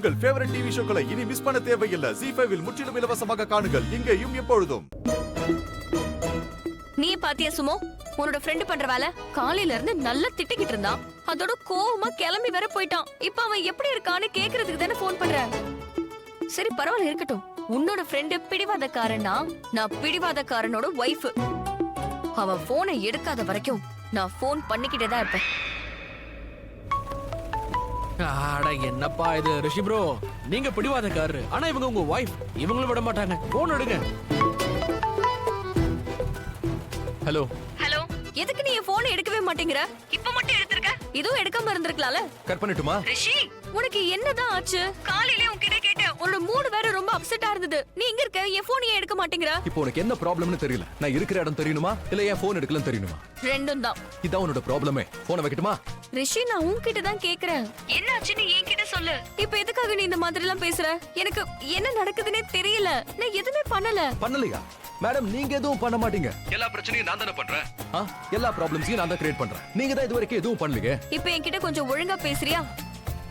உங்கள் favourite TV ஷோக்களை இனி miss பண்ண தேவையில்லை. ZEE5 இல் முற்றிலும் இலவசமாக காணுங்கள். இங்கேயும் எப்பொழுதும். நீ பாத்தியா சுமோ, உன்னோட ஃப்ரெண்ட் பண்ற வேலை காலையில இருந்து நல்லா திட்டிக்கிட்டு இருந்தான். அதோட கோவமா கிளம்பி வர போயிட்டான். இப்ப அவன் எப்படி இருக்கான்னு கேக்குறதுக்கு தானே போன் பண்ற. சரி பரவாயில்ல இருக்கட்டும். உன்னோட ஃப்ரெண்டு பிடிவாதக்காரனா, நான் பிடிவாதக்காரனோட ஒய்ஃப். அவன் போனை எடுக்காத வரைக்கும் நான் போன் பண்ணிக்கிட்டே தான் இருப்பேன். அட என்னப்பா இது ரிஷி ப்ரோ, நீங்க பிடிவாதக்காரரு, ஆனா இவங்க உங்க வைஃப். இவங்களும் விட மாட்டாங்க. போன் எடுங்க. ஹலோ ஹலோ, எதுக்கு நீ என் போனை எடுக்கவே மாட்டேங்கிற? இப்ப மட்டும் எடுத்திருக்க, இதுவும் எடுக்காம இருந்திருக்கலாம்ல. கட் பண்ணட்டுமா? ரிஷி, உனக்கு என்னதான் ஆச்சு? காலையிலே உன்கிட்ட கேட்டேன், உன்னோட மூடு வேற ரொம்ப அப்செட்டா இருந்தது. நீ எங்க இருக்க? என் போன் ஏன் எடுக்க மாட்டேங்கிற? இப்போ உனக்கு என்ன ப்ராப்ளம்னு தெரியல. நான் இருக்கிற இடம் தெரியணுமா இல்ல என் போன் எடுக்கலன்னு தெரியணுமா? ரெண்டும் தான். இதான் உன்னோட ப்ராப்ளமே. போனை வைக்கட்டுமா? ரிஷி, நான் உன்கிட்ட தான் கேக்குறேன். என்னாச்சுன்னு என்கிட்ட சொல்லு. இப்ப எதுக்காக நீ இந்த மாதிரி எல்லாம் பேசுற? எனக்கு என்ன நடக்குதுன்னே தெரியல. நான் எதுவுமே பண்ணல. பண்ணலையா மேடம்? நீங்க எதுவும் பண்ண மாட்டீங்க. எல்லா பிரச்சனையும் நான் தானே பண்றேன். எல்லா ப்ராப்ளம்ஸையும் நான் தான் கிரியேட் பண்றேன். நீங்க தான் இதுவரைக்கும் எதுவும் பண்ணலீங்க. இப்ப என்கிட்ட கொஞ்சம் ஒழுங்கா பேசுறியா?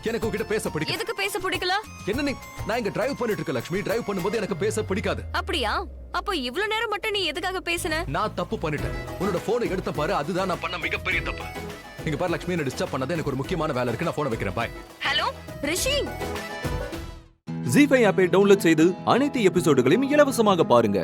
எனக்கு உங்ககிட்ட பேச பிடிக்கும். எதுக்கு பேச பிடிக்கல? என்ன நீ? நான் இங்க டிரைவ் பண்ணிட்டு இருக்க லட்சுமி. டிரைவ் பண்ணும்போது எனக்கு பேச பிடிக்காது. அப்படியா? அப்போ இவ்ளோ நேரம் மட்டும் நீ எதுக்காக பேசுன? நான் தப்பு பண்ணிட்டேன். உன்னோட போனை எடுத்த பாரு, அதுதான் நான் பண்ண மிகப்பெரிய தப்பு. நீங்க பாரு லட்சுமி, என்ன டிஸ்டர்ப் பண்ணாத. எனக்கு ஒரு முக்கியமான வேலை இருக்கு. நான் போனை வைக்கிறேன். பாய். ஹலோ ரிஷி. ZEE5 ஆப்பை டவுன்லோட் செய்து அனைத்து எபிசோடுகளையும் இலவசமாக பாருங்க.